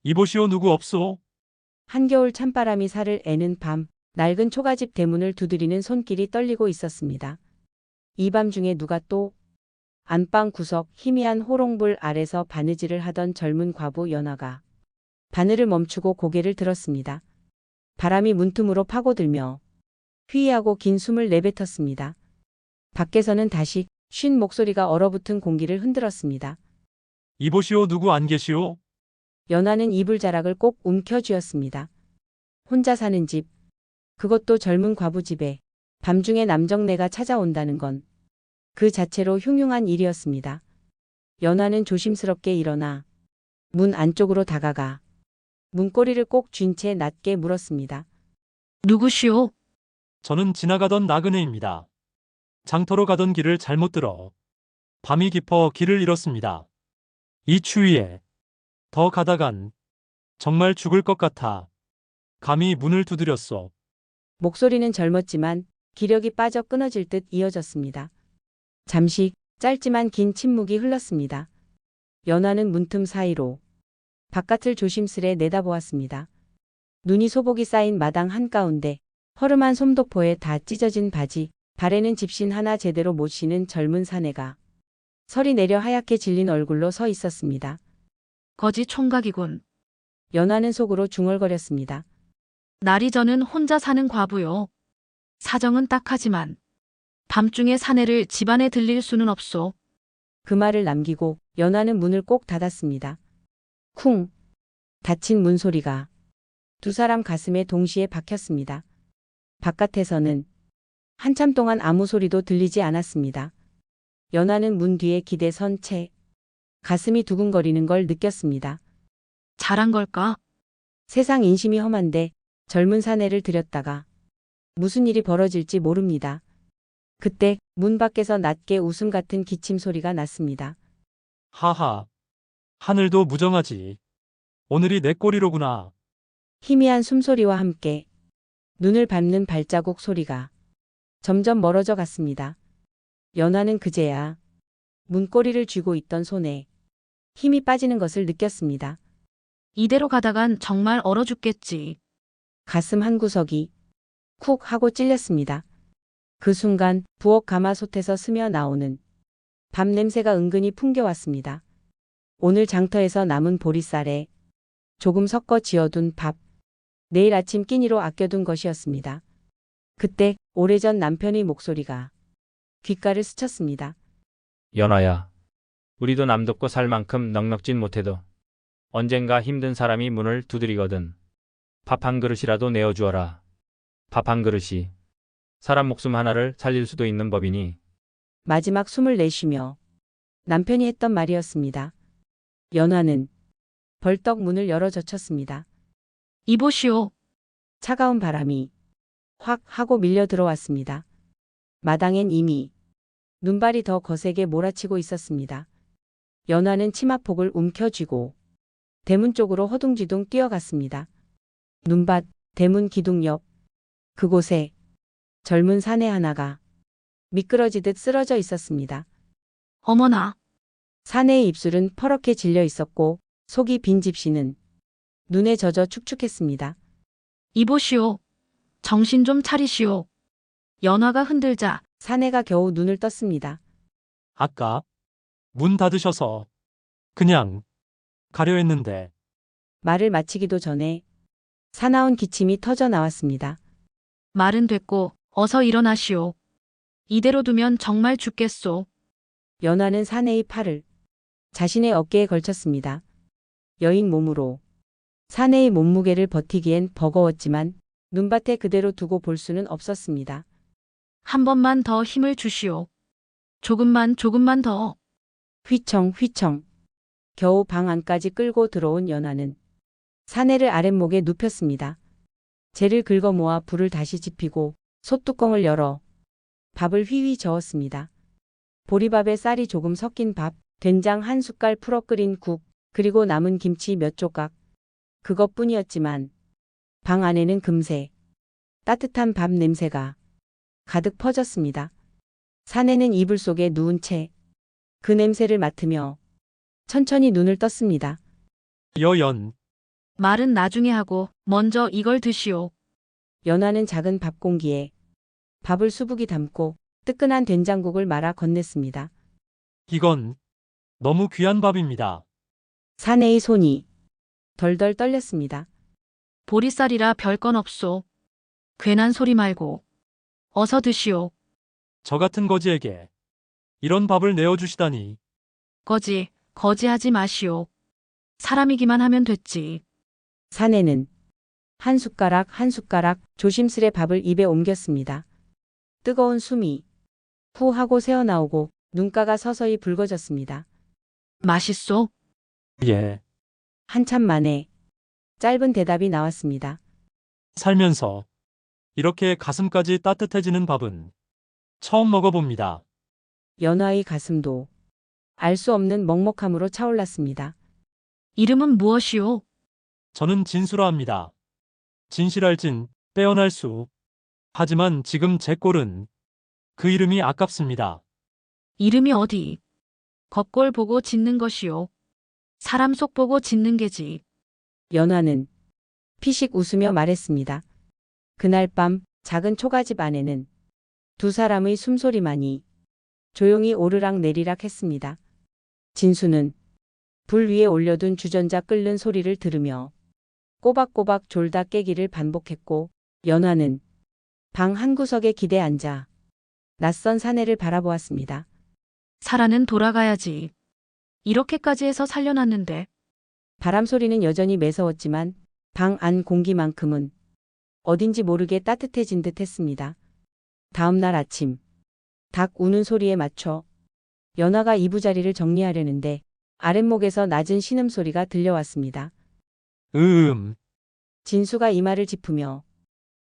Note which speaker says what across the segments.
Speaker 1: 이보시오 누구 없소?
Speaker 2: 한겨울 찬바람이 살을 애는 밤, 낡은 초가집 대문을 두드리는 손길이 떨리고 있었습니다. 이 밤중에 누가 또 안방 구석 희미한 호롱불 아래서 바느질을 하던 젊은 과부 연화가 바늘을 멈추고 고개를 들었습니다. 바람이 문틈으로 파고들며 휘하고 긴 숨을 내뱉었습니다. 밖에서는 다시 쉰 목소리가 얼어붙은 공기를 흔들었습니다.
Speaker 1: 이보시오 누구 안 계시오?
Speaker 2: 연화는 이불자락을 꼭 움켜쥐었습니다. 혼자 사는 집, 그것도 젊은 과부 집에 밤중에 남정네가 찾아온다는 건 그 자체로 흉흉한 일이었습니다. 연화는 조심스럽게 일어나 문 안쪽으로 다가가 문고리를 꼭 쥔 채 낮게 물었습니다.
Speaker 3: 누구시오?
Speaker 1: 저는 지나가던 나그네입니다. 장터로 가던 길을 잘못 들어 밤이 깊어 길을 잃었습니다. 이 추위에 더 가다간 정말 죽을 것 같아 감히 문을 두드렸소.
Speaker 2: 목소리는 젊었지만 기력이 빠져 끊어질 듯 이어졌습니다. 잠시 짧지만 긴 침묵이 흘렀습니다. 연화는 문틈 사이로 바깥을 조심스레 내다보았습니다. 눈이 소복이 쌓인 마당 한가운데 허름한 솜도포에 다 찢어진 바지, 발에는 집신 하나 제대로 못 신은 젊은 사내가 설이 내려 하얗게 질린 얼굴로 서 있었습니다.
Speaker 3: 거지 총각이군.
Speaker 2: 연화는 속으로 중얼거렸습니다.
Speaker 3: 날이 저는 혼자 사는 과부요. 사정은 딱하지만 밤중에 사내를 집안에 들릴 수는 없소.
Speaker 2: 그 말을 남기고 연화는 문을 꼭 닫았습니다. 쿵! 닫힌 문소리가 두 사람 가슴에 동시에 박혔습니다. 바깥에서는 한참 동안 아무 소리도 들리지 않았습니다. 연화는 문 뒤에 기대 선 채 가슴이 두근거리는 걸 느꼈습니다.
Speaker 3: 잘한 걸까?
Speaker 2: 세상 인심이 험한데 젊은 사내를 들였다가 무슨 일이 벌어질지 모릅니다. 그때 문 밖에서 낮게 웃음 같은 기침 소리가 났습니다.
Speaker 1: 하하. 하늘도 무정하지. 오늘이 내 꼴이로구나.
Speaker 2: 희미한 숨소리와 함께 눈을 밟는 발자국 소리가 점점 멀어져 갔습니다. 연화는 그제야 문고리를 쥐고 있던 손에 힘이 빠지는 것을 느꼈습니다.
Speaker 3: 이대로 가다간 정말 얼어 죽겠지.
Speaker 2: 가슴 한구석이 쿡 하고 찔렸습니다. 그 순간 부엌 가마솥에서 스며 나오는 밥 냄새가 은근히 풍겨왔습니다. 오늘 장터에서 남은 보리쌀에 조금 섞어 지어둔 밥, 내일 아침 끼니로 아껴둔 것이었습니다. 그때 오래전 남편의 목소리가 귓가를 스쳤습니다.
Speaker 4: 연화야, 우리도 남덥고 살 만큼 넉넉진 못해도 언젠가 힘든 사람이 문을 두드리거든. 밥 한 그릇이라도 내어주어라. 밥 한 그릇이 사람 목숨 하나를 살릴 수도 있는 법이니.
Speaker 2: 마지막 숨을 내쉬며 남편이 했던 말이었습니다. 연화는 벌떡 문을 열어 젖혔습니다.
Speaker 3: 이보시오.
Speaker 2: 차가운 바람이 확 하고 밀려 들어왔습니다. 마당엔 이미 눈발이 더 거세게 몰아치고 있었습니다. 연화는 치마폭을 움켜쥐고 대문 쪽으로 허둥지둥 뛰어갔습니다. 눈밭, 대문 기둥 옆, 그곳에 젊은 사내 하나가 미끄러지듯 쓰러져 있었습니다.
Speaker 3: 어머나.
Speaker 2: 사내의 입술은 퍼렇게 질려 있었고 속이 빈 집시는 눈에 젖어 축축했습니다.
Speaker 3: 이보시오. 정신 좀 차리시오. 연화가 흔들자
Speaker 2: 사내가 겨우 눈을 떴습니다.
Speaker 1: 아까 문 닫으셔서 그냥 가려 했는데.
Speaker 2: 말을 마치기도 전에 사나운 기침이 터져 나왔습니다.
Speaker 3: 말은 됐고 어서 일어나시오. 이대로 두면 정말 죽겠소.
Speaker 2: 연화는 사내의 팔을 자신의 어깨에 걸쳤습니다. 여인 몸으로 사내의 몸무게를 버티기엔 버거웠지만 눈밭에 그대로 두고 볼 수는 없었습니다.
Speaker 3: 한 번만 더 힘을 주시오. 조금만 더.
Speaker 2: 휘청. 겨우 방 안까지 끌고 들어온 연화는 사내를 아랫목에 눕혔습니다. 재를 긁어 모아 불을 다시 지피고 솥뚜껑을 열어 밥을 휘휘 저었습니다. 보리밥에 쌀이 조금 섞인 밥, 된장 한 숟갈 풀어 끓인 국, 그리고 남은 김치 몇 조각. 그것뿐이었지만 방 안에는 금세 따뜻한 밥 냄새가 가득 퍼졌습니다. 사내는 이불 속에 누운 채 그 냄새를 맡으며 천천히 눈을 떴습니다.
Speaker 1: 여연.
Speaker 3: 말은 나중에 하고 먼저 이걸 드시오.
Speaker 2: 연하는 작은 밥 공기에 밥을 수북이 담고 뜨끈한 된장국을 말아 건넸습니다.
Speaker 1: 이건 너무 귀한 밥입니다.
Speaker 2: 사내의 손이 덜덜 떨렸습니다.
Speaker 3: 보리쌀이라 별건 없소. 괜한 소리 말고 어서 드시오.
Speaker 1: 저 같은 거지에게 이런 밥을 내어주시다니.
Speaker 3: 거지하지 마시오. 사람이기만 하면 됐지.
Speaker 2: 사내는 한 숟가락 한 숟가락 조심스레 밥을 입에 옮겼습니다. 뜨거운 숨이 후 하고 새어나오고 눈가가 서서히 붉어졌습니다.
Speaker 3: 맛있소?
Speaker 1: 예,
Speaker 2: 한참 만에 짧은 대답이 나왔습니다.
Speaker 1: 살면서 이렇게 가슴까지 따뜻해지는 밥은 처음 먹어봅니다.
Speaker 2: 연하의 가슴도 알 수 없는 먹먹함으로 차올랐습니다.
Speaker 3: 이름은 무엇이오?
Speaker 1: 저는 진수라 합니다. 진실할 진, 빼어날 수. 하지만 지금 제 꼴은 그 이름이 아깝습니다.
Speaker 3: 이름이 어디? 겉골 보고 짓는 것이오. 사람 속 보고 짓는 게지.
Speaker 2: 연하는 피식 웃으며 말했습니다. 그날 밤 작은 초가집 안에는 두 사람의 숨소리만이 조용히 오르락 내리락 했습니다. 진수는 불 위에 올려둔 주전자 끓는 소리를 들으며 꼬박꼬박 졸다 깨기를 반복했고, 연화는 방 한구석에 기대 앉아 낯선 사내를 바라보았습니다.
Speaker 3: 사라는 돌아가야지. 이렇게까지 해서 살려놨는데.
Speaker 2: 바람 소리는 여전히 매서웠지만 방 안 공기만큼은 어딘지 모르게 따뜻해진 듯 했습니다. 다음 날 아침, 닭 우는 소리에 맞춰 연화가 이부자리를 정리하려는데 아랫목에서 낮은 신음소리가 들려왔습니다. 진수가 이마를 짚으며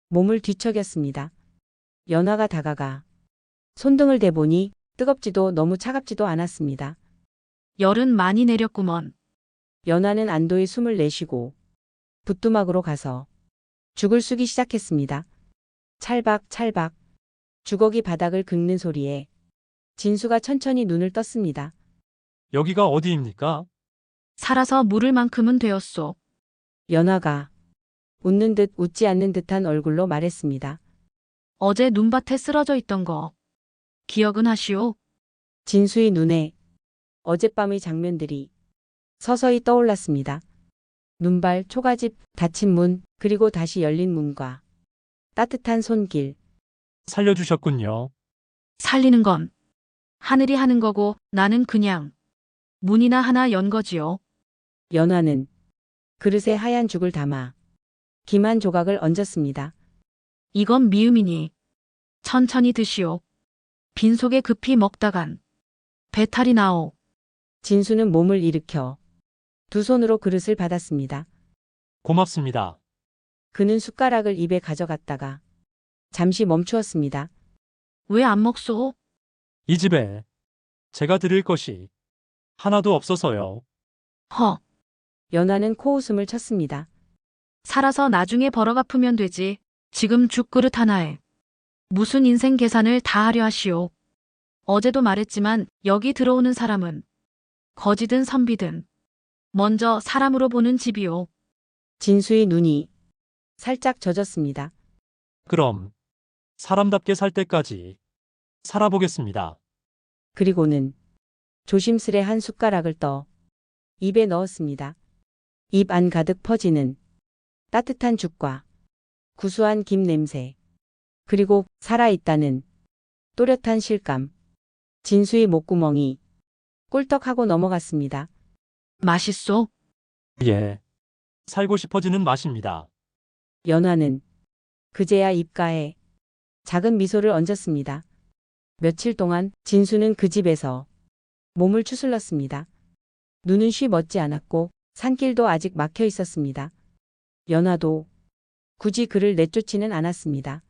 Speaker 2: 몸을 뒤척였습니다. 연화가 다가가 손등을 대보니 뜨겁지도 너무 차갑지도 않았습니다.
Speaker 3: 열은 많이 내렸구먼.
Speaker 2: 연화는 안도의 숨을 내쉬고 부뚜막으로 가서 죽을 쑤기 시작했습니다. 찰박찰박 주걱이 바닥을 긁는 소리에 진수가 천천히 눈을 떴습니다.
Speaker 1: 여기가 어디입니까?
Speaker 3: 살아서 물을 만큼은 되었소.
Speaker 2: 연화가 웃는 듯 웃지 않는 듯한 얼굴로 말했습니다.
Speaker 3: 어제 눈밭에 쓰러져 있던 거. 기억은 하시오?
Speaker 2: 진수의 눈에 어젯밤의 장면들이 서서히 떠올랐습니다. 눈발, 초가집, 닫힌 문, 그리고 다시 열린 문과 따뜻한 손길.
Speaker 1: 살려주셨군요.
Speaker 3: 살리는 건 하늘이 하는 거고 나는 그냥 문이나 하나 연 거지요.
Speaker 2: 연화는 그릇에 하얀 죽을 담아 김 한 조각을 얹었습니다.
Speaker 3: 이건 미음이니 천천히 드시오. 빈속에 급히 먹다간 배탈이 나오.
Speaker 2: 진수는 몸을 일으켜 두 손으로 그릇을 받았습니다.
Speaker 1: 고맙습니다.
Speaker 2: 그는 숟가락을 입에 가져갔다가 잠시 멈추었습니다.
Speaker 3: 왜 안 먹소?
Speaker 1: 이 집에 제가 드릴 것이 하나도 없어서요.
Speaker 3: 허,
Speaker 2: 연화는 코웃음을 쳤습니다.
Speaker 3: 살아서 나중에 벌어 갚으면 되지. 지금 죽그릇 하나에 무슨 인생 계산을 다 하려 하시오. 어제도 말했지만 여기 들어오는 사람은 거지든 선비든 먼저 사람으로 보는 집이오.
Speaker 2: 진수의 눈이 살짝 젖었습니다.
Speaker 1: 그럼 사람답게 살 때까지 살아보겠습니다.
Speaker 2: 그리고는 조심스레 한 숟가락을 떠 입에 넣었습니다. 입 안 가득 퍼지는 따뜻한 죽과 구수한 김 냄새, 그리고 살아있다는 또렷한 실감. 진수의 목구멍이 꿀떡하고 넘어갔습니다.
Speaker 3: 맛있소?
Speaker 1: 예. 살고 싶어지는 맛입니다.
Speaker 2: 연화는 그제야 입가에 작은 미소를 얹었습니다. 며칠 동안 진수는 그 집에서 몸을 추슬렀습니다. 눈은 쉬 멎지 않았고 산길도 아직 막혀 있었습니다. 연화도 굳이 그를 내쫓지는 않았습니다.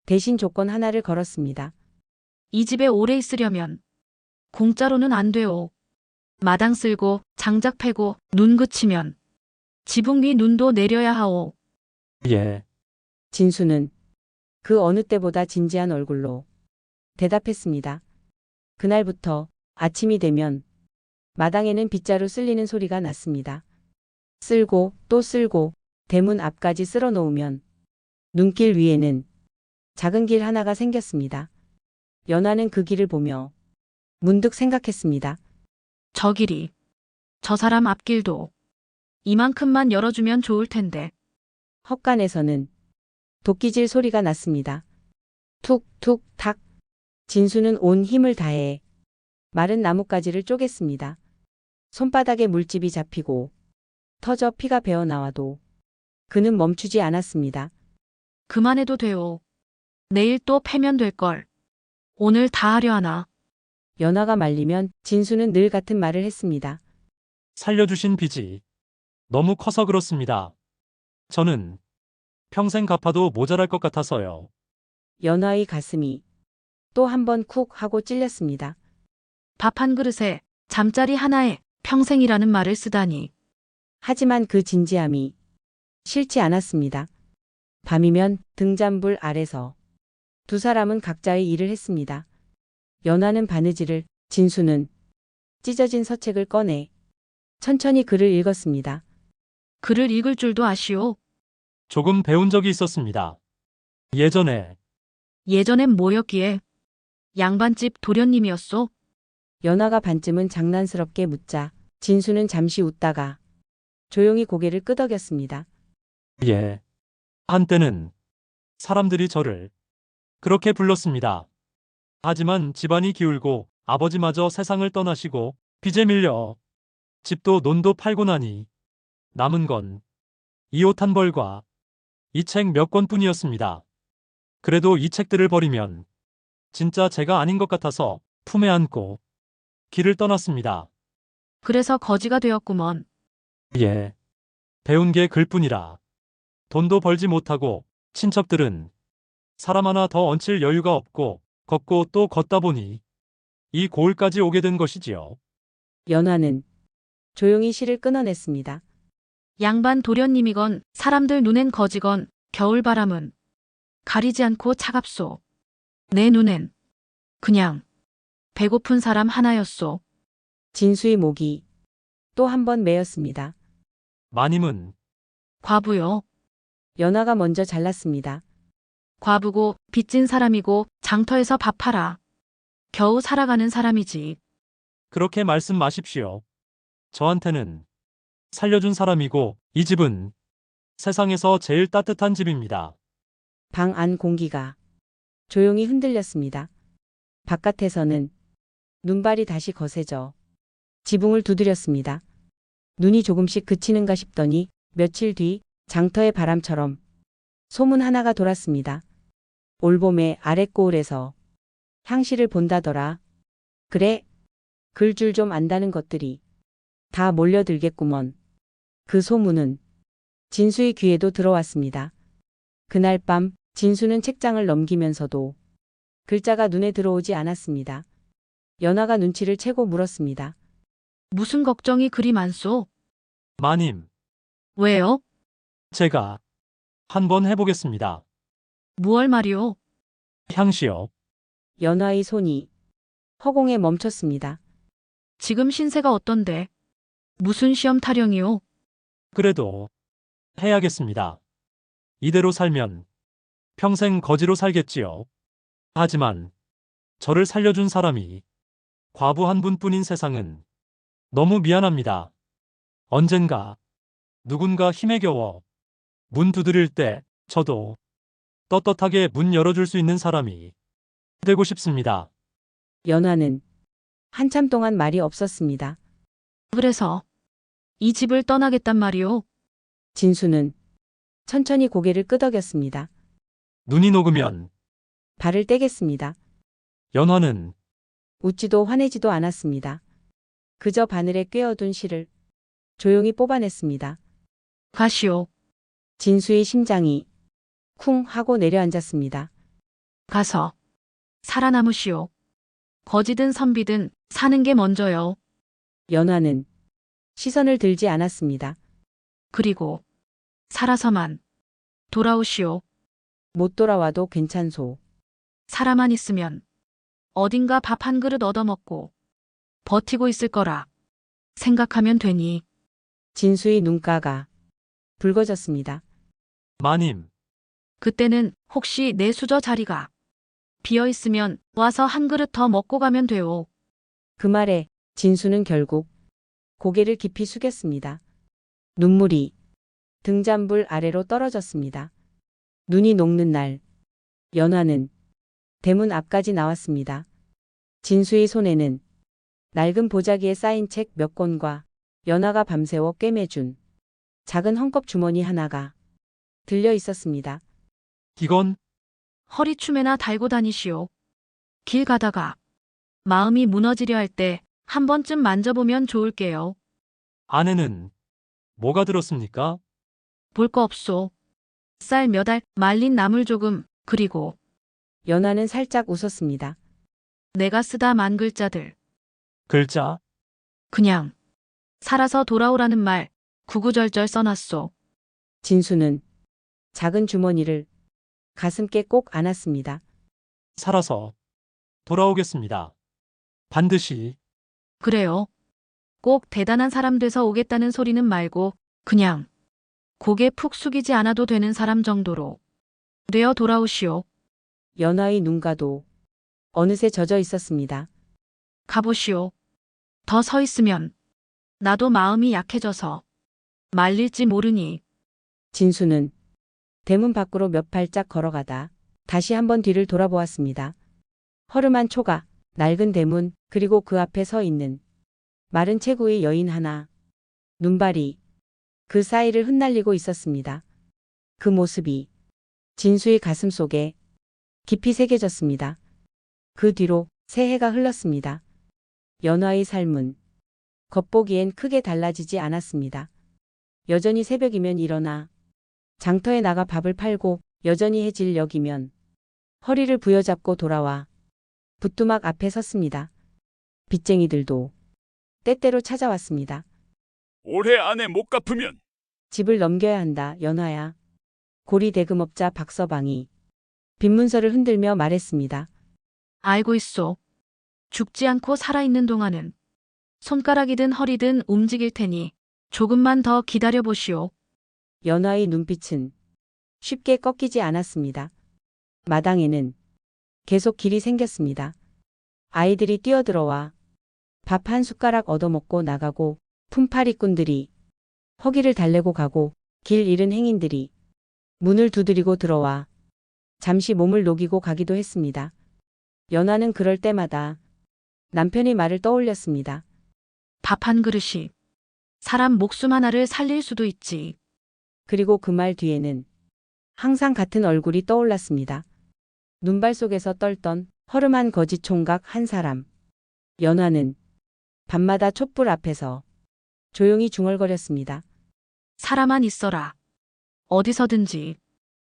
Speaker 2: 대신 조건 하나를 걸었습니다.
Speaker 3: 이 집에 오래 있으려면 공짜로는 안 돼오. 마당 쓸고 장작 패고 눈 그치면 지붕 위 눈도 내려야 하오.
Speaker 1: 예.
Speaker 2: 진수는 그 어느 때보다 진지한 얼굴로 대답했습니다. 그날부터 아침이 되면 마당에는 빗자루 쓸리는 소리가 났습니다. 쓸고 또 쓸고 대문 앞까지 쓸어 놓으면 눈길 위에는 작은 길 하나가 생겼습니다. 연화는 그 길을 보며 문득 생각했습니다.
Speaker 3: 저 길이, 저 사람 앞길도 이만큼만 열어주면 좋을 텐데.
Speaker 2: 헛간에서는 도끼질 소리가 났습니다. 툭툭 탁. 진수는 온 힘을 다해 마른 나뭇가지를 쪼갰습니다. 손바닥에 물집이 잡히고 터져 피가 배어 나와도 그는 멈추지 않았습니다.
Speaker 3: 그만해도 돼요. 내일 또 패면 될걸. 오늘 다 하려 하나.
Speaker 2: 연화가 말리면 진수는 늘 같은 말을 했습니다.
Speaker 1: 살려주신 빚이 너무 커서 그렇습니다. 저는 평생 갚아도 모자랄 것 같아서요.
Speaker 2: 연화의 가슴이 또 한 번 쿡 하고 찔렸습니다.
Speaker 3: 밥 한 그릇에 잠자리 하나에 평생이라는 말을 쓰다니.
Speaker 2: 하지만 그 진지함이 싫지 않았습니다. 밤이면 등잔불 아래서 두 사람은 각자의 일을 했습니다. 연화는 바느질을, 진수는 찢어진 서책을 꺼내 천천히 글을 읽었습니다.
Speaker 3: 글을 읽을 줄도 아시오.
Speaker 1: 조금 배운 적이 있었습니다. 예전에
Speaker 3: 예전엔 뭐였기에. 양반집 도련님이었소.
Speaker 2: 연화가 반쯤은 장난스럽게 묻자 진수는 잠시 웃다가 조용히 고개를 끄덕였습니다.
Speaker 1: 예. 한때는 사람들이 저를 그렇게 불렀습니다. 하지만 집안이 기울고 아버지마저 세상을 떠나시고 빚에 밀려 집도 논도 팔고 나니 남은 건 이 옷 한 벌과 이 책 몇 권뿐이었습니다. 그래도 이 책들을 버리면 진짜 제가 아닌 것 같아서 품에 안고 길을 떠났습니다.
Speaker 3: 그래서 거지가 되었구먼.
Speaker 1: 예. 배운 게 글뿐이라 돈도 벌지 못하고 친척들은 사람 하나 더 얹힐 여유가 없고 걷고 또 걷다 보니 이 고을까지 오게 된 것이지요.
Speaker 2: 연화는 조용히 시를 끊어냈습니다.
Speaker 3: 양반 도련님이건 사람들 눈엔 거지건 겨울바람은 가리지 않고 차갑소. 내 눈엔 그냥 배고픈 사람 하나였소.
Speaker 2: 진수의 목이 또 한 번 메였습니다.
Speaker 1: 마님은
Speaker 3: 과부요.
Speaker 2: 연화가 먼저 잘랐습니다.
Speaker 3: 과부고 빚진 사람이고 장터에서 밥 팔아 겨우 살아가는 사람이지.
Speaker 1: 그렇게 말씀 마십시오. 저한테는 살려준 사람이고 이 집은 세상에서 제일 따뜻한 집입니다.
Speaker 2: 방 안 공기가 조용히 흔들렸습니다. 바깥에서는 눈발이 다시 거세져 지붕을 두드렸습니다. 눈이 조금씩 그치는가 싶더니 며칠 뒤 장터의 바람처럼 소문 하나가 돌았습니다. 올봄에 아랫고을에서 향시를 본다더라. 그래, 글줄 좀 안다는 것들이 다 몰려들겠구먼. 그 소문은 진수의 귀에도 들어왔습니다. 그날 밤 진수는 책장을 넘기면서도 글자가 눈에 들어오지 않았습니다. 연화가 눈치를 채고 물었습니다.
Speaker 3: 무슨 걱정이 그리 많소?
Speaker 1: 마님,
Speaker 3: 왜요?
Speaker 1: 제가 한번 해보겠습니다.
Speaker 3: 무얼 말이오?
Speaker 1: 향시요.
Speaker 2: 연화의 손이 허공에 멈췄습니다.
Speaker 3: 지금 신세가 어떤데? 무슨 시험 타령이오?
Speaker 1: 그래도 해야겠습니다. 이대로 살면 평생 거지로 살겠지요. 하지만 저를 살려준 사람이 과부 한 분뿐인 세상은 너무 미안합니다. 언젠가 누군가 힘에 겨워 문 두드릴 때 저도 떳떳하게 문 열어줄 수 있는 사람이 되고 싶습니다.
Speaker 2: 연화는 한참 동안 말이 없었습니다.
Speaker 3: 그래서 이 집을 떠나겠단 말이오?
Speaker 2: 진수는 천천히 고개를 끄덕였습니다.
Speaker 1: 눈이 녹으면
Speaker 2: 발을 떼겠습니다.
Speaker 1: 연화는
Speaker 2: 웃지도 화내지도 않았습니다. 그저 바늘에 꿰어둔 실을 조용히 뽑아냈습니다.
Speaker 3: 가시오.
Speaker 2: 진수의 심장이 쿵 하고 내려앉았습니다.
Speaker 3: 가서 살아남으시오. 거지든 선비든 사는 게 먼저요.
Speaker 2: 연화는 시선을 들지 않았습니다.
Speaker 3: 그리고 살아서만 돌아오시오.
Speaker 2: 못 돌아와도 괜찮소.
Speaker 3: 살아만 있으면 어딘가 밥 한 그릇 얻어먹고 버티고 있을 거라 생각하면 되니.
Speaker 2: 진수의 눈가가 붉어졌습니다.
Speaker 1: 마님,
Speaker 3: 그때는 혹시 내 수저 자리가 비어 있으면 와서 한 그릇 더 먹고 가면 돼요.
Speaker 2: 그 말에 진수는 결국 고개를 깊이 숙였습니다. 눈물이 등잔불 아래로 떨어졌습니다. 눈이 녹는 날, 연화는 대문 앞까지 나왔습니다. 진수의 손에는 낡은 보자기에 쌓인 책 몇 권과 연화가 밤새워 꿰매준 작은 헝겊 주머니 하나가 들려 있었습니다.
Speaker 1: 이건
Speaker 3: 허리춤에나 달고 다니시오. 길 가다가 마음이 무너지려 할 때 한 번쯤 만져보면 좋을게요.
Speaker 1: 안에는 뭐가 들었습니까?
Speaker 3: 볼 거 없소. 쌀 몇 알, 말린 나물 조금, 그리고
Speaker 2: 연화는 살짝 웃었습니다.
Speaker 3: 내가 쓰다 만 글자들.
Speaker 1: 글자,
Speaker 3: 그냥 살아서 돌아오라는 말 구구절절 써놨소.
Speaker 2: 진수는 작은 주머니를 가슴께 꼭 안았습니다.
Speaker 1: 살아서 돌아오겠습니다. 반드시.
Speaker 3: 그래요. 꼭 대단한 사람 돼서 오겠다는 소리는 말고 그냥 고개 푹 숙이지 않아도 되는 사람 정도로 되어 돌아오시오.
Speaker 2: 연화의 눈가도 어느새 젖어 있었습니다.
Speaker 3: 가보시오. 더 서 있으면 나도 마음이 약해져서 말릴지 모르니.
Speaker 2: 진수는 대문 밖으로 몇 발짝 걸어가다 다시 한번 뒤를 돌아보았습니다. 허름한 초가, 낡은 대문, 그리고 그 앞에 서 있는 마른 체구의 여인 하나. 눈발이 그 사이를 흩날리고 있었습니다. 그 모습이 진수의 가슴 속에 깊이 새겨졌습니다. 그 뒤로 새해가 흘렀습니다. 연화의 삶은 겉보기엔 크게 달라지지 않았습니다. 여전히 새벽이면 일어나 장터에 나가 밥을 팔고 여전히 해질 역이면 허리를 부여잡고 돌아와 부뚜막 앞에 섰습니다. 빚쟁이들도 때때로 찾아왔습니다.
Speaker 5: 올해 안에 못 갚으면
Speaker 2: 집을 넘겨야 한다, 연화야. 고리 대금업자 박서방이 빈문서를 흔들며 말했습니다.
Speaker 3: 알고 있소. 죽지 않고 살아있는 동안은 손가락이든 허리든 움직일 테니 조금만 더 기다려보시오.
Speaker 2: 연화의 눈빛은 쉽게 꺾이지 않았습니다. 마당에는 계속 길이 생겼습니다. 아이들이 뛰어들어와 밥 한 숟가락 얻어먹고 나가고 품팔이꾼들이 허기를 달래고 가고 길 잃은 행인들이 문을 두드리고 들어와 잠시 몸을 녹이고 가기도 했습니다. 연화는 그럴 때마다 남편의 말을 떠올렸습니다.
Speaker 3: 밥 한 그릇이 사람 목숨 하나를 살릴 수도 있지.
Speaker 2: 그리고 그 말 뒤에는 항상 같은 얼굴이 떠올랐습니다. 눈발 속에서 떨던 허름한 거짓 총각 한 사람. 연화는 밤마다 촛불 앞에서 조용히 중얼거렸습니다.
Speaker 3: 살아만 있어라. 어디서든지.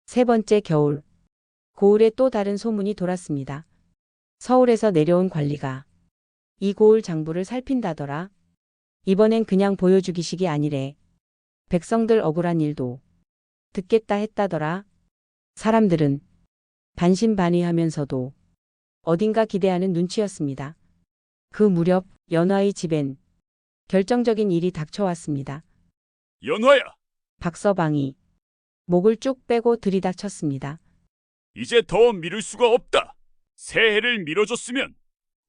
Speaker 2: 세 번째 겨울. 고을에 또 다른 소문이 돌았습니다. 서울에서 내려온 관리가 이 고을 장부를 살핀다더라. 이번엔 그냥 보여주기식이 아니래. 백성들 억울한 일도 듣겠다 했다더라. 사람들은 반신반의하면서도 어딘가 기대하는 눈치였습니다. 그 무렵 연화의 집엔 결정적인 일이 닥쳐왔습니다.
Speaker 5: 연화야,
Speaker 2: 박서방이 목을 쭉 빼고 들이닥쳤습니다.
Speaker 5: 이제 더 미룰 수가 없다. 새해를 미뤄줬으면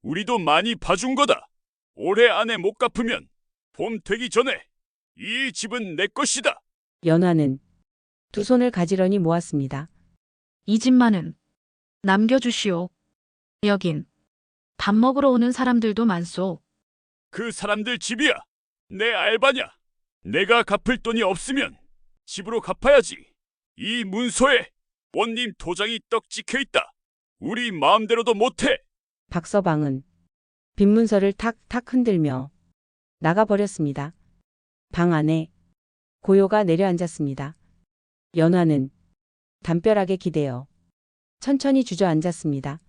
Speaker 5: 우리도 많이 봐준 거다. 올해 안에 못 갚으면 봄 되기 전에 이 집은 내 것이다.
Speaker 2: 연화는 두 손을 가지런히 모았습니다.
Speaker 3: 이 집만은 남겨주시오. 여긴 밥 먹으러 오는 사람들도 많소.
Speaker 5: 그 사람들 집이야. 내 알바냐. 내가 갚을 돈이 없으면 집으로 갚아야지. 이 문서에 원님 도장이 떡 찍혀 있다. 우리 마음대로도 못해.
Speaker 2: 박서방은 빈문서를 탁탁 흔들며 나가버렸습니다. 방 안에 고요가 내려앉았습니다. 연화는 담벼락에 기대어 천천히 주저앉았습니다.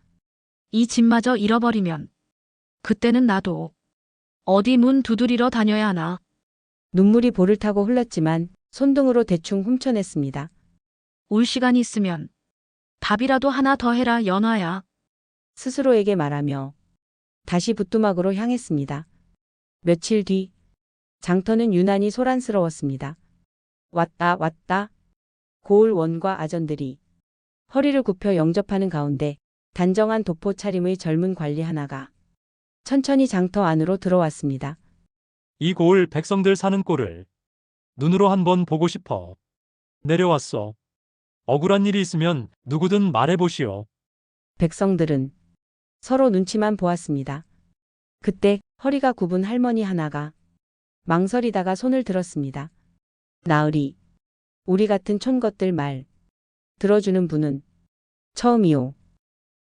Speaker 3: 이 집마저 잃어버리면 그때는 나도 어디 문 두드리러 다녀야 하나.
Speaker 2: 눈물이 볼을 타고 흘렀지만 손등으로 대충 훔쳐냈습니다.
Speaker 3: 올 시간이 있으면 밥이라도 하나 더 해라, 연화야.
Speaker 2: 스스로에게 말하며 다시 부뚜막으로 향했습니다. 며칠 뒤 장터는 유난히 소란스러웠습니다. 왔다 왔다. 고을 원과 아전들이 허리를 굽혀 영접하는 가운데 단정한 도포 차림의 젊은 관리 하나가 천천히 장터 안으로 들어왔습니다.
Speaker 1: 이 고을 백성들 사는 꼴을 눈으로 한번 보고 싶어. 내려왔어. 억울한 일이 있으면 누구든 말해보시오.
Speaker 2: 백성들은 서로 눈치만 보았습니다. 그때 허리가 굽은 할머니 하나가 망설이다가 손을 들었습니다. 나으리, 우리 같은 촌것들 말 들어주는 분은 처음이오.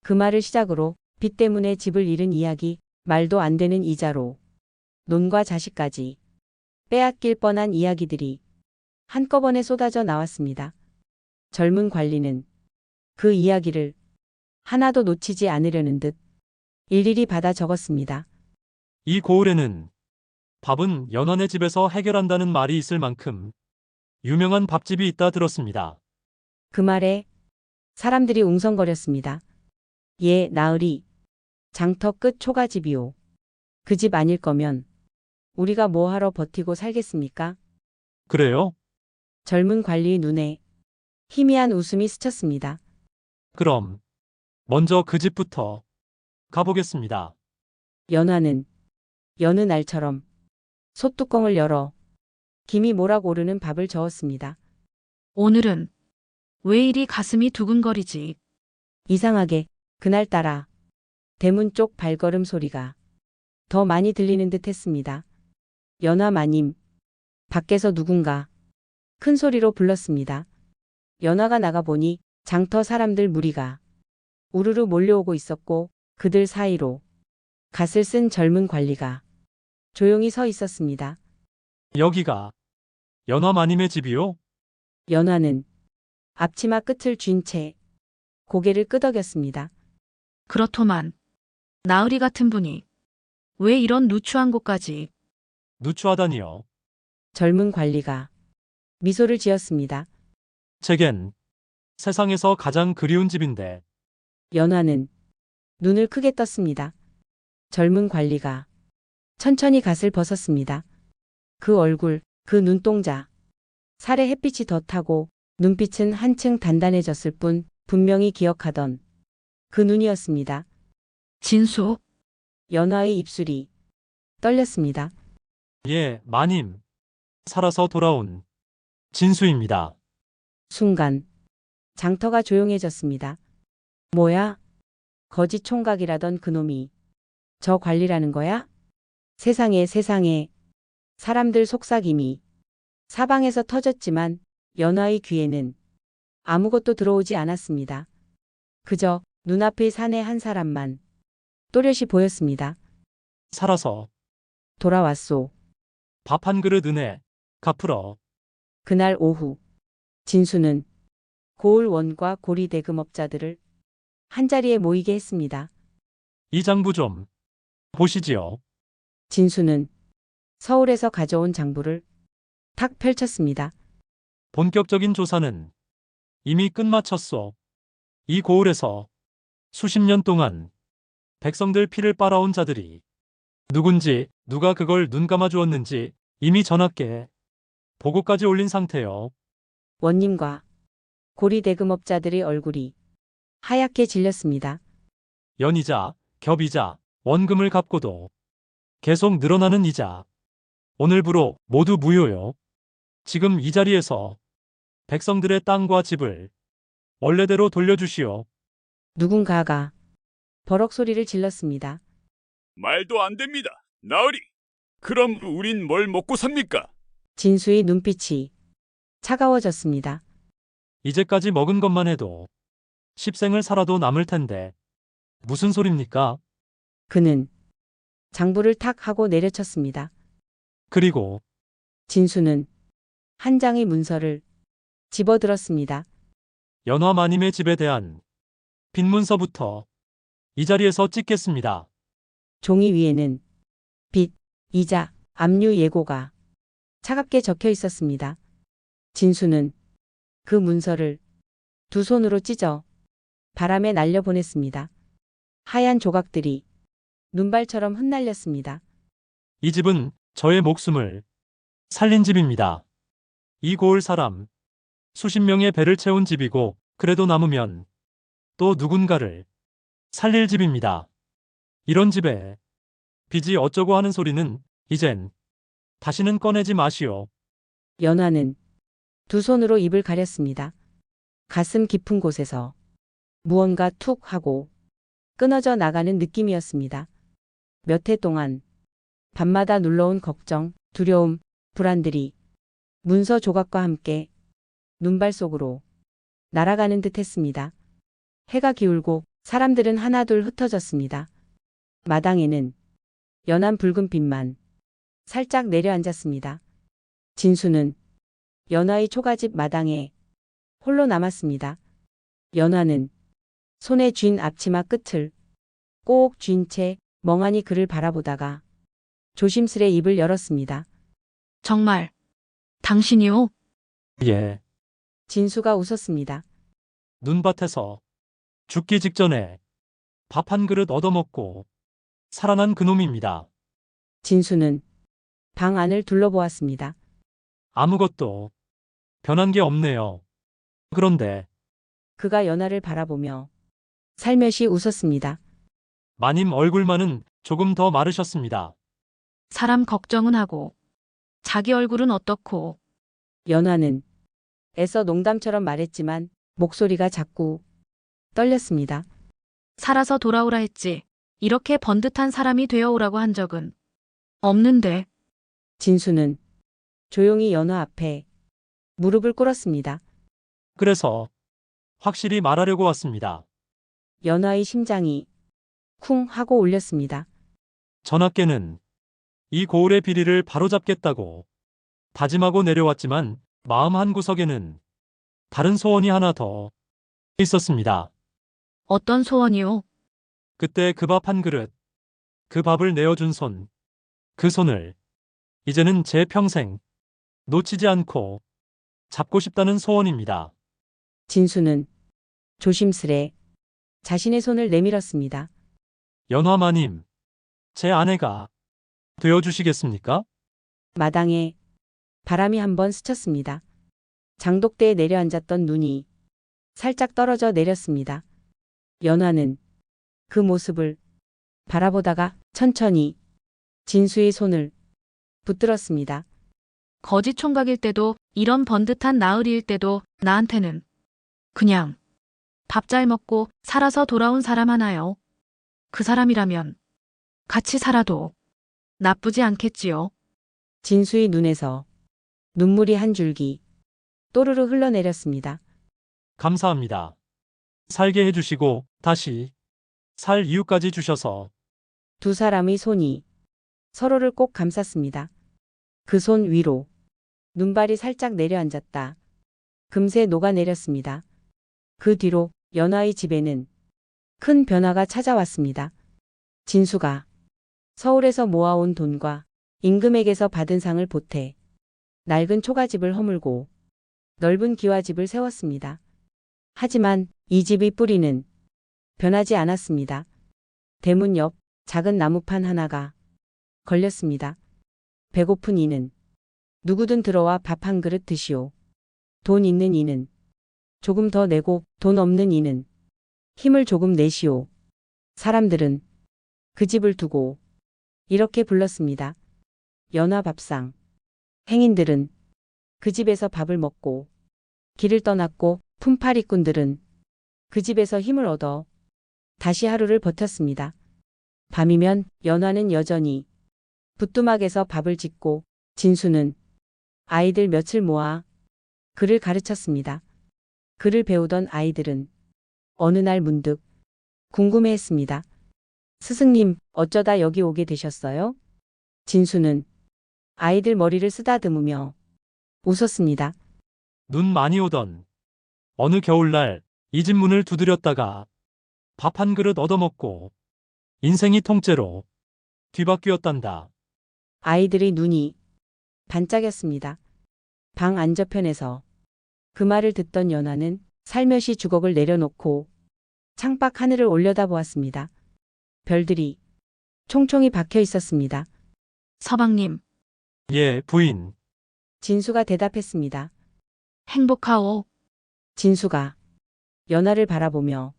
Speaker 2: 그 말을 시작으로 빚 때문에 집을 잃은 이야기, 말도 안 되는 이자로 논과 자식까지 빼앗길 뻔한 이야기들이 한꺼번에 쏟아져 나왔습니다. 젊은 관리는 그 이야기를 하나도 놓치지 않으려는 듯 일일이 받아 적었습니다.
Speaker 1: 이 고을에는 밥은 연안의 집에서 해결한다는 말이 있을 만큼 유명한 밥집이 있다 들었습니다.
Speaker 2: 그 말에 사람들이 웅성거렸습니다. 예, 나으리. 장터 끝 초가집이오. 그 집 아닐 거면 우리가 뭐하러 버티고 살겠습니까?
Speaker 1: 그래요?
Speaker 2: 젊은 관리의 눈에 희미한 웃음이 스쳤습니다.
Speaker 1: 그럼 먼저 그 집부터 가보겠습니다.
Speaker 2: 연화는 여느 날처럼 솥뚜껑을 열어 김이 모락오르는 밥을 저었습니다.
Speaker 3: 오늘은 왜 이리 가슴이 두근거리지?
Speaker 2: 이상하게 그날따라 대문 쪽 발걸음 소리가 더 많이 들리는 듯 했습니다. 연화 마님, 밖에서 누군가 큰 소리로 불렀습니다. 연화가 나가보니 장터 사람들 무리가 우르르 몰려오고 있었고 그들 사이로 갓을 쓴 젊은 관리가 조용히 서 있었습니다.
Speaker 1: 여기가 연화마님의 집이요?
Speaker 2: 연화는 앞치마 끝을 쥔 채 고개를 끄덕였습니다.
Speaker 3: 그렇더만 나으리 같은 분이 왜 이런 누추한 곳까지?
Speaker 1: 누추하다니요.
Speaker 2: 젊은 관리가 미소를 지었습니다.
Speaker 1: 제겐 세상에서 가장 그리운 집인데.
Speaker 2: 연화는 눈을 크게 떴습니다. 젊은 관리가 천천히 갓을 벗었습니다. 그 얼굴, 그 눈동자. 살에 햇빛이 더 타고 눈빛은 한층 단단해졌을 뿐 분명히 기억하던 그 눈이었습니다.
Speaker 3: 진수,
Speaker 2: 연화의 입술이 떨렸습니다.
Speaker 1: 예, 마님. 살아서 돌아온 진수입니다.
Speaker 2: 순간 장터가 조용해졌습니다. 뭐야? 거짓 총각이라던 그놈이 저 관리라는 거야? 세상에 세상에. 사람들 속삭임이 사방에서 터졌지만 연화의 귀에는 아무것도 들어오지 않았습니다. 그저 눈앞의 사내 한 사람만 또렷이 보였습니다.
Speaker 1: 살아서
Speaker 2: 돌아왔소.
Speaker 1: 밥 한 그릇 은혜 갚으러.
Speaker 2: 그날 오후 진수는 고을원과 고리대금업자들을 한자리에 모이게 했습니다.
Speaker 1: 이 장부 좀 보시지요.
Speaker 2: 진수는 서울에서 가져온 장부를 탁 펼쳤습니다.
Speaker 1: 본격적인 조사는 이미 끝마쳤소. 이 고을에서 수십 년 동안 백성들 피를 빨아온 자들이 누군지 누가 그걸 눈 감아 주었는지 이미 전학계에 보고까지 올린 상태요.
Speaker 2: 원님과 고리대금업자들의 얼굴이 하얗게 질렸습니다.
Speaker 1: 연이자, 겹이자, 원금을 갚고도 계속 늘어나는 이자. 오늘부로 모두 무효요. 지금 이 자리에서 백성들의 땅과 집을 원래대로 돌려주시오.
Speaker 2: 누군가가 버럭 소리를 질렀습니다.
Speaker 5: 말도 안 됩니다. 나으리. 그럼 우린 뭘 먹고 삽니까?
Speaker 2: 진수의 눈빛이 차가워졌습니다.
Speaker 1: 이제까지 먹은 것만 해도 십생을 살아도 남을 텐데 무슨 소립니까?
Speaker 2: 그는 장부를 탁 하고 내려쳤습니다.
Speaker 1: 그리고
Speaker 2: 진수는 한 장의 문서를 집어들었습니다.
Speaker 1: 연화마님의 집에 대한 빈문서부터 이 자리에서 찍겠습니다.
Speaker 2: 종이 위에는 빚, 이자, 압류 예고가 차갑게 적혀 있었습니다. 진수는 그 문서를 두 손으로 찢어 바람에 날려보냈습니다. 하얀 조각들이 눈발처럼 흩날렸습니다.
Speaker 1: 이 집은 저의 목숨을 살린 집입니다. 이 고을 사람, 수십 명의 배를 채운 집이고 그래도 남으면 또 누군가를 살릴 집입니다. 이런 집에 빚이 어쩌고 하는 소리는 이젠 다시는 꺼내지 마시오.
Speaker 2: 연화는 두 손으로 입을 가렸습니다. 가슴 깊은 곳에서 무언가 툭 하고 끊어져 나가는 느낌이었습니다. 몇 해 동안 밤마다 눌러온 걱정, 두려움, 불안들이 문서 조각과 함께 눈발 속으로 날아가는 듯 했습니다. 해가 기울고 사람들은 하나둘 흩어졌습니다. 마당에는 연한 붉은 빛만 살짝 내려앉았습니다. 진수는 연화의 초가집 마당에 홀로 남았습니다. 연화는 손에 쥔 앞치마 끝을 꼭 쥔 채 멍하니 그를 바라보다가 조심스레 입을 열었습니다.
Speaker 3: 정말 당신이요?
Speaker 1: 예,
Speaker 2: 진수가 웃었습니다.
Speaker 1: 눈밭에서 죽기 직전에 밥 한 그릇 얻어먹고 살아난 그놈입니다.
Speaker 2: 진수는 방 안을 둘러보았습니다.
Speaker 1: 아무것도 변한 게 없네요. 그런데
Speaker 2: 그가 연화를 바라보며 살며시 웃었습니다.
Speaker 1: 마님 얼굴만은 조금 더 마르셨습니다.
Speaker 3: 사람 걱정은 하고 자기 얼굴은 어떻고.
Speaker 2: 연화는 애써 농담처럼 말했지만 목소리가 자꾸 떨렸습니다.
Speaker 3: 살아서 돌아오라 했지. 이렇게 번듯한 사람이 되어오라고 한 적은 없는데.
Speaker 2: 진수는 조용히 연화 앞에 무릎을 꿇었습니다.
Speaker 1: 그래서 확실히 말하려고 왔습니다.
Speaker 2: 연화의 심장이 쿵 하고 울렸습니다.
Speaker 1: 전하께는 이 고을의 비리를 바로잡겠다고 다짐하고 내려왔지만 마음 한구석에는 다른 소원이 하나 더 있었습니다.
Speaker 3: 어떤 소원이요?
Speaker 1: 그때 그 밥 한 그릇, 그 밥을 내어준 손, 그 손을 이제는 제 평생 놓치지 않고 잡고 싶다는 소원입니다.
Speaker 2: 진수는 조심스레 자신의 손을 내밀었습니다.
Speaker 1: 연화마님, 제 아내가 되어주시겠습니까?
Speaker 2: 마당에 바람이 한번 스쳤습니다. 장독대에 내려앉았던 눈이 살짝 떨어져 내렸습니다. 연화는 그 모습을 바라보다가 천천히 진수의 손을 붙들었습니다.
Speaker 3: 거지 총각일 때도 이런 번듯한 나으리일 때도 나한테는 그냥 밥 잘 먹고 살아서 돌아온 사람 하나요. 그 사람이라면 같이 살아도 나쁘지 않겠지요.
Speaker 2: 진수의 눈에서 눈물이 한 줄기 또르르 흘러내렸습니다.
Speaker 1: 감사합니다. 살게 해주시고 다시 살 이유까지 주셔서
Speaker 2: 두 사람의 손이 서로를 꼭 감쌌습니다. 그 손 위로 눈발이 살짝 내려앉았다. 금세 녹아내렸습니다. 그 뒤로 연화의 집에는 큰 변화가 찾아왔습니다. 진수가 서울에서 모아온 돈과 임금에게서 받은 상을 보태 낡은 초가집을 허물고 넓은 기와집을 세웠습니다. 하지만 이 집의 뿌리는 변하지 않았습니다. 대문 옆 작은 나무판 하나가 걸렸습니다. 배고픈 이는 누구든 들어와 밥 한 그릇 드시오. 돈 있는 이는 조금 더 내고 돈 없는 이는 힘을 조금 내시오. 사람들은 그 집을 두고 이렇게 불렀습니다. 연화 밥상. 행인들은 그 집에서 밥을 먹고 길을 떠났고 품팔이꾼들은 그 집에서 힘을 얻어 다시 하루를 버텼습니다. 밤이면 연화는 여전히 부뚜막에서 밥을 짓고 진수는 아이들 며칠 모아 글을 가르쳤습니다. 글을 배우던 아이들은 어느 날 문득 궁금해했습니다. 스승님, 어쩌다 여기 오게 되셨어요? 진수는 아이들 머리를 쓰다듬으며 웃었습니다.
Speaker 1: 눈 많이 오던 어느 겨울날 이 집 문을 두드렸다가 밥 한 그릇 얻어먹고 인생이 통째로 뒤바뀌었단다.
Speaker 2: 아이들의 눈이 반짝였습니다. 방 안저편에서 그 말을 듣던 연화는 살며시 주걱을 내려놓고 창밖 하늘을 올려다보았습니다. 별들이 총총히 박혀 있었습니다.
Speaker 3: 서방님,
Speaker 1: 예, 부인.
Speaker 2: 진수가 대답했습니다.
Speaker 3: 행복하오.
Speaker 2: 진수가 연하를 바라보며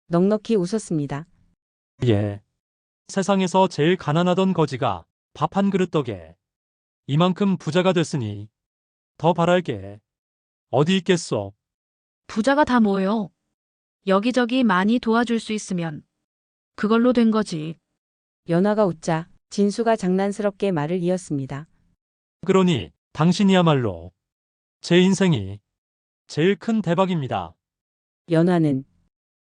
Speaker 2: 넉넉히 웃었습니다.
Speaker 1: 예. 세상에서 제일 가난하던 거지가 밥 한 그릇 덕에 이만큼 부자가 됐으니 더 바랄 게 어디 있겠소.
Speaker 3: 부자가 다 뭐요? 여기저기 많이 도와줄 수 있으면 그걸로 된 거지.
Speaker 2: 연하가 웃자 진수가 장난스럽게 말을 이었습니다.
Speaker 1: 그러니 당신이야말로 제 인생이 제일 큰 대박입니다.
Speaker 2: 연하는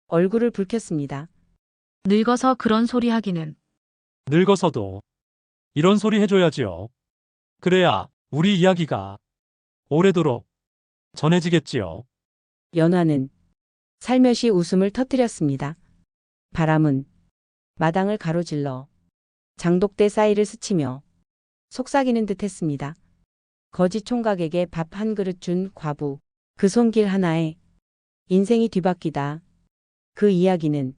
Speaker 2: 얼굴을 붉혔습니다.
Speaker 3: 늙어서 그런 소리 하기는.
Speaker 1: 늙어서도 이런 소리 해줘야지요. 그래야 우리 이야기가 오래도록 전해지겠지요.
Speaker 2: 연하는 살며시 웃음을 터뜨렸습니다. 바람은 마당을 가로질러 장독대 사이를 스치며 속삭이는 듯했습니다. 거지 총각에게 밥 한 그릇 준 과부, 그 손길 하나에 인생이 뒤바뀌다. 그 이야기는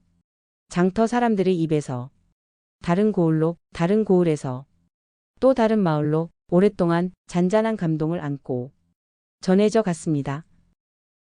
Speaker 2: 장터 사람들의 입에서 다른 고을로, 다른 고을에서 또 다른 마을로 오랫동안 잔잔한 감동을 안고 전해져 갔습니다.